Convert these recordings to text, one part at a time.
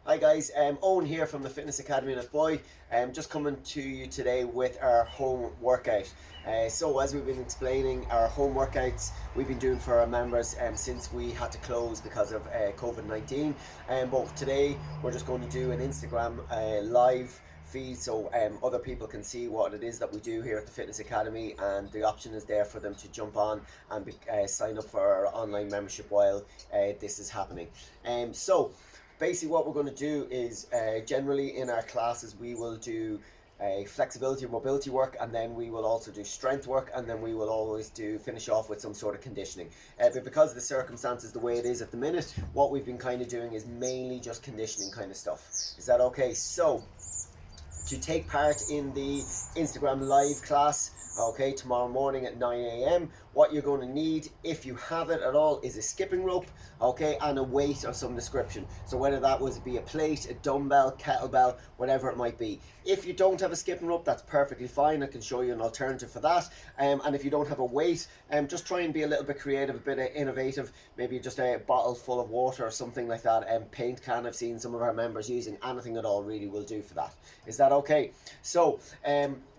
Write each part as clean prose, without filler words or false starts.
Hi guys, Owen here from the Fitness Academy in Boy. Just coming to you today with our home workout. So as we've been explaining, our home workouts we've been doing for our members since we had to close because of COVID-19. But today we're just going to do an Instagram live feed so other people can see what it is that we do here at the Fitness Academy, and the option is there for them to jump on and sign up for our online membership while this is happening. So basically what we're going to do is generally in our classes we will do flexibility and mobility work, and then we will also do strength work, and then we will always finish off with some sort of conditioning. But because of the circumstances the way it is at the minute, what we've been kind of doing is mainly just conditioning kind of stuff. Is that okay? So to take part in the Instagram live class, okay, tomorrow morning at 9 a.m, what you're going to need, if you have it at all, is a skipping rope, okay, and a weight of some description. So whether that was be a plate, a dumbbell, kettlebell, whatever it might be. If you don't have a skipping rope, that's perfectly fine. I can show you an alternative for that. And if you don't have a weight, just try and be a little bit creative, a bit innovative. Maybe just a bottle full of water or something like that. Paint can, I've seen some of our members using. Anything at all really will do for that. Is that okay? So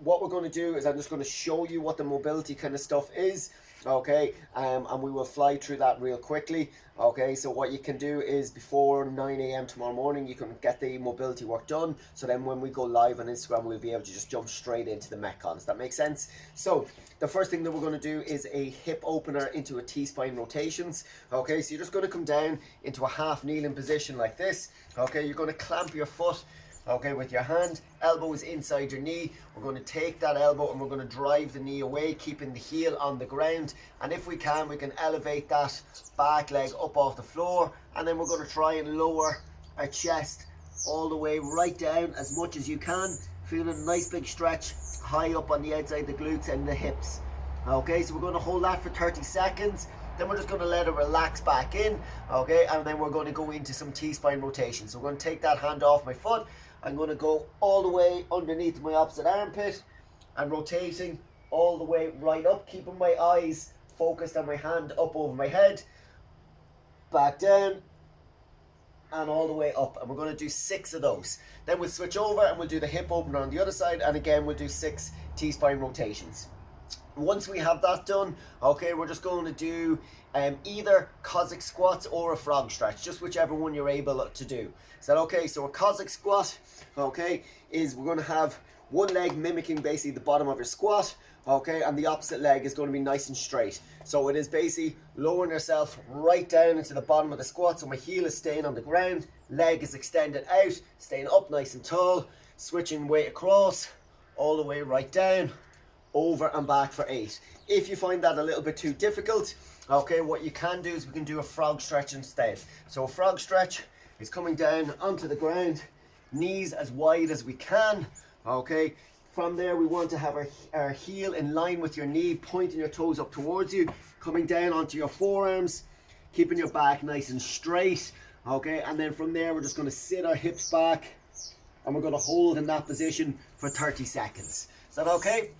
what we're going to do is I'm just going to show you what the mobility kind of stuff is. Okay, and we will fly through that real quickly. Okay, so what you can do is before 9 a.m. tomorrow morning, you can get the mobility work done. So then when we go live on Instagram, we'll be able to just jump straight into the Metcon. Does that make sense? So the first thing that we're going to do is a hip opener into a T-spine rotations. Okay, so you're just going to come down into a half kneeling position like this. Okay, you're going to clamp your foot, okay, with your hand, elbow is inside your knee. We're going to take that elbow and we're going to drive the knee away, keeping the heel on the ground. And if we can elevate that back leg up off the floor. And then we're going to try and lower our chest all the way right down as much as you can. Feeling a nice big stretch high up on the outside of the glutes and the hips. Okay, so we're going to hold that for 30 seconds. Then we're just going to let it relax back in. Okay, and then we're going to go into some T-spine rotation. So we're going to take that hand off my foot. I'm going to go all the way underneath my opposite armpit and rotating all the way right up, keeping my eyes focused on my hand up over my head, back down, and all the way up. And we're going to do 6 of those. Then we'll switch over and we'll do the hip opener on the other side, and again we'll do 6 T-spine rotations. Once we have that done, okay, we're just going to do either Cossack Squats or a frog stretch, just whichever one you're able to do. Is that okay? So a Cossack Squat, okay, is we're going to have one leg mimicking basically the bottom of your squat, okay, and the opposite leg is going to be nice and straight. So it is basically lowering yourself right down into the bottom of the squat, so my heel is staying on the ground, leg is extended out, staying up nice and tall, switching weight across, all the way right down, over and back for 8. If you find that a little bit too difficult, okay, what you can do is we can do a frog stretch instead. So a frog stretch is coming down onto the ground, knees as wide as we can, okay. From there we want to have our heel in line with your knee, pointing your toes up towards you, coming down onto your forearms, keeping your back nice and straight, okay. And then from there we're just going to sit our hips back and we're going to hold in that position for 30 seconds. Is that okay?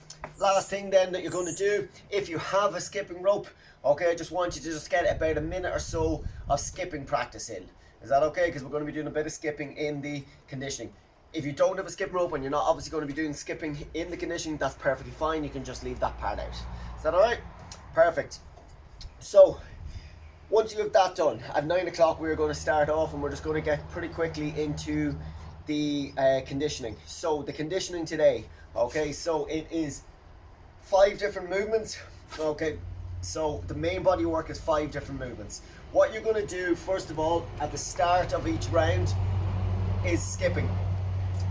Last thing then that you're going to do, if you have a skipping rope, okay, I just want you to just get about a minute or so of skipping practice in. Is that okay? Because we're going to be doing a bit of skipping in the conditioning. If you don't have a skipping rope and you're not obviously going to be doing skipping in the conditioning, that's perfectly fine. You can just leave that part out. Is that alright? Perfect. So once you have that done, at 9 o'clock we're going to start off, and we're just going to get pretty quickly into the conditioning. So the conditioning today, okay, so it is 5 different movements. Okay, so the main body work is 5 different movements. What you're going to do first of all at the start of each round is skipping.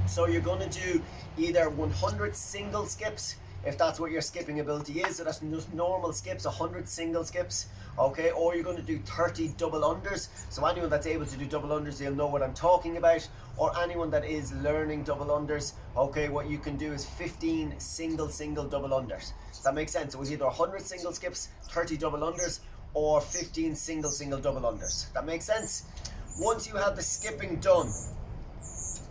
So you're going to do either 100 single skips, if that's what your skipping ability is. So that's just normal skips, 100 single skips, okay, or you're going to do 30 double unders. So anyone that's able to do double unders, they'll know what I'm talking about. Or anyone that is learning double unders, okay, what you can do is 15 single double unders. Does that make sense? So it's either 100 single skips, 30 double unders, or 15 single double unders. That makes sense? Once you have the skipping done,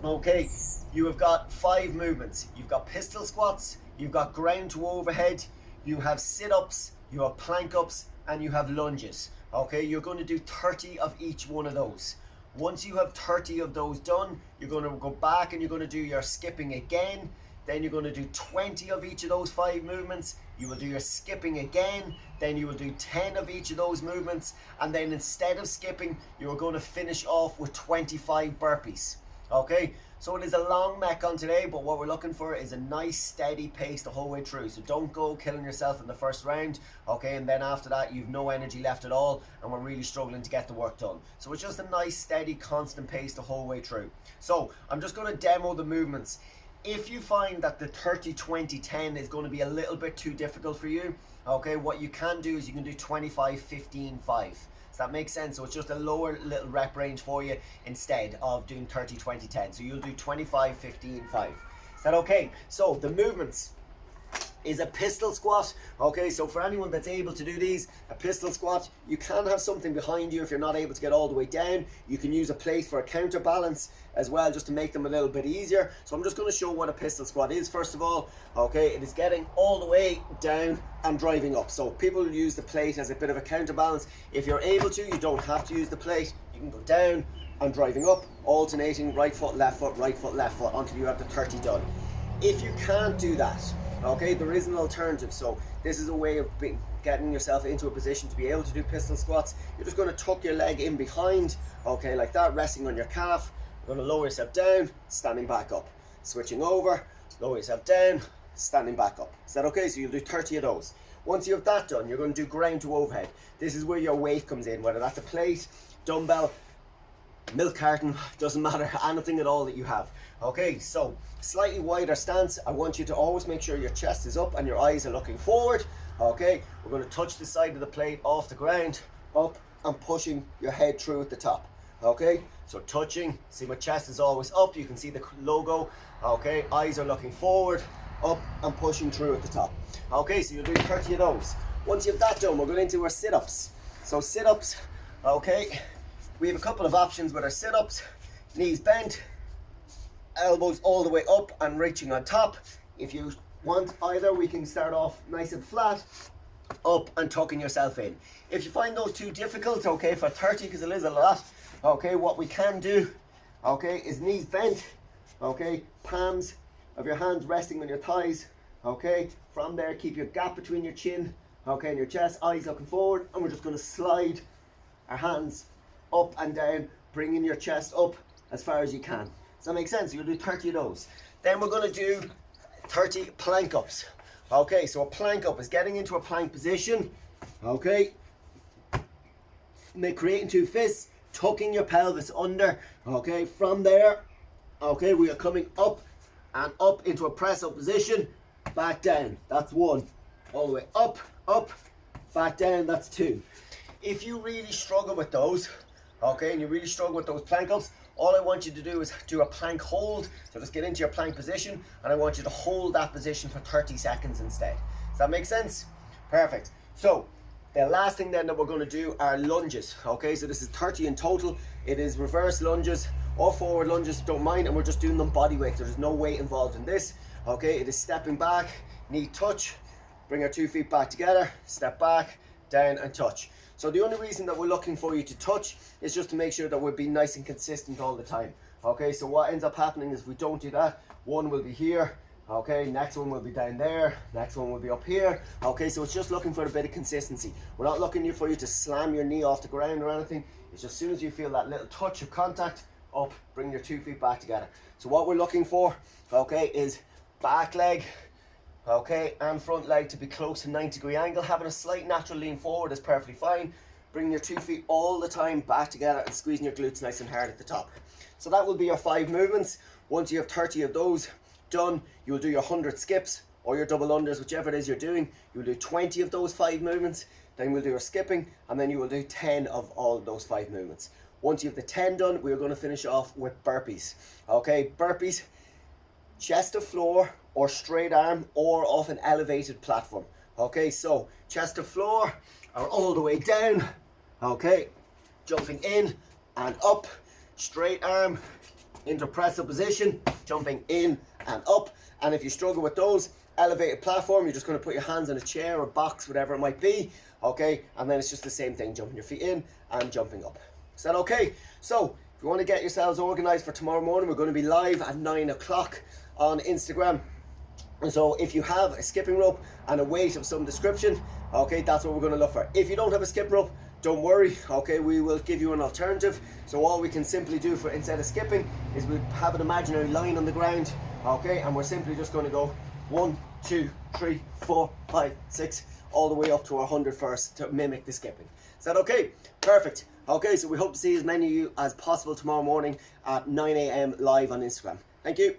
okay, you have got 5 movements. You've got pistol squats, you've got ground to overhead, you have sit-ups, you have plank ups, and you have lunges. Okay, you're going to do 30 of each one of those. Once you have 30 of those done, you're going to go back and you're going to do your skipping again. Then you're going to do 20 of each of those 5 movements. You will do your skipping again. Then you will do 10 of each of those movements. And then instead of skipping, you're going to finish off with 25 burpees. Okay, so it is a long Metcon today, but what we're looking for is a nice steady pace the whole way through. So don't go killing yourself in the first round, okay, and then after that you've no energy left at all and we're really struggling to get the work done. So it's just a nice steady constant pace the whole way through. So I'm just going to demo the movements. If you find that the 30, 20, 10 is going to be a little bit too difficult for you, okay, what you can do is you can do 25, 15, 5. Does that make sense? So it's just a lower little rep range for you instead of doing 30, 20, 10. So you'll do 25, 15, 5. Is that okay? So the movements is a pistol squat. Okay, so for anyone that's able to do these, a pistol squat, you can have something behind you if you're not able to get all the way down. You can use a plate for a counterbalance as well, just to make them a little bit easier. So I'm just going to show what a pistol squat is first of all. Okay, it is getting all the way down and driving up. So people use the plate as a bit of a counterbalance. If you're able to, you don't have to use the plate. You can go down and driving up, alternating right foot, left foot, right foot, left foot until you have the 30 done. If you can't do that, okay, there is an alternative. So this is a way of getting yourself into a position to be able to do pistol squats. You're just going to tuck your leg in behind, okay, like that, resting on your calf. You're going to lower yourself down, standing back up. Switching over, lower yourself down, standing back up. Is that okay? So you'll do 30 of those. Once you have that done, you're going to do ground to overhead. This is where your weight comes in, whether that's a plate, dumbbell, milk carton, doesn't matter, anything at all that you have. Okay, so slightly wider stance. I want you to always make sure your chest is up and your eyes are looking forward. Okay, we're going to touch the side of the plate off the ground, up and pushing your head through at the top. Okay, so touching, see my chest is always up, you can see the logo. Okay, eyes are looking forward, up and pushing through at the top. Okay, so you'll do 30 of those. Once you have that done, we're going into our sit-ups. So sit-ups, okay, we have a couple of options with our sit-ups. Knees bent, elbows all the way up and reaching on top. If you want either, we can start off nice and flat, up and tucking yourself in. If you find those too difficult, okay, for 30, because it is a lot, okay, what we can do, okay, is knees bent, okay, palms of your hands resting on your thighs, okay, from there keep your gap between your chin, okay, and your chest, eyes looking forward, and we're just going to slide our hands up and down, bringing your chest up as far as you can. Does that make sense? You'll do 30 of those. Then we're going to do 30 plank ups. Okay, so a plank up is getting into a plank position, okay, creating 2 fists, tucking your pelvis under, okay, from there, okay, we are coming up and up into a press up position, back down, that's 1, all the way up, up, back down, that's 2. If you really struggle with those, okay, and you really struggle with those plank ups, all I want you to do is do a plank hold. So just get into your plank position and I want you to hold that position for 30 seconds instead. Does that make sense? Perfect. So the last thing then that we're going to do are lunges. Okay, so this is 30 in total. It is reverse lunges or forward lunges, don't mind, and we're just doing them body weight. So there's no weight involved in this. Okay, it is stepping back, knee touch, bring our 2 feet back together, step back, down and touch. So the only reason that we're looking for you to touch is just to make sure that we're being nice and consistent all the time. Okay, so what ends up happening is if we don't do that, one will be here, okay, next one will be down there, next one will be up here. Okay, so it's just looking for a bit of consistency. We're not looking for you to slam your knee off the ground or anything. It's just as soon as you feel that little touch of contact, up, bring your 2 feet back together. So what we're looking for, okay, is back leg, okay, and front leg to be close to 90-degree angle. Having a slight natural lean forward is perfectly fine. Bringing your 2 feet all the time back together and squeezing your glutes nice and hard at the top. So that will be your 5 movements. Once you have 30 of those done, you will do your 100 skips or your double unders, whichever it is you're doing. You will do 20 of those 5 movements. Then we'll do your skipping, and then you will do 10 of all of those 5 movements. Once you have the 10 done, we're going to finish off with burpees. Okay, burpees, chest to floor or straight arm or off an elevated platform. Okay, so chest to floor or all the way down. Okay, jumping in and up, straight arm into press up position, jumping in and up. And if you struggle with those, elevated platform, you're just going to put your hands on a chair or box, whatever it might be. Okay, and then it's just the same thing, jumping your feet in and jumping up. Is that okay? So if you want to get yourselves organized for tomorrow morning, we're going to be live at 9 o'clock on Instagram. And so if you have a skipping rope and a weight of some description, okay, that's what we're going to look for. If you don't have a skip rope, don't worry, okay, we will give you an alternative. So all we can simply do for instead of skipping is we have an imaginary line on the ground, okay, and we're simply just going to go 1, 2, 3, 4, 5, 6, all the way up to our 100 first to mimic the skipping. Is that okay? Perfect. Okay, so we hope to see as many of you as possible tomorrow morning at 9 a.m. live on Instagram. Thank you.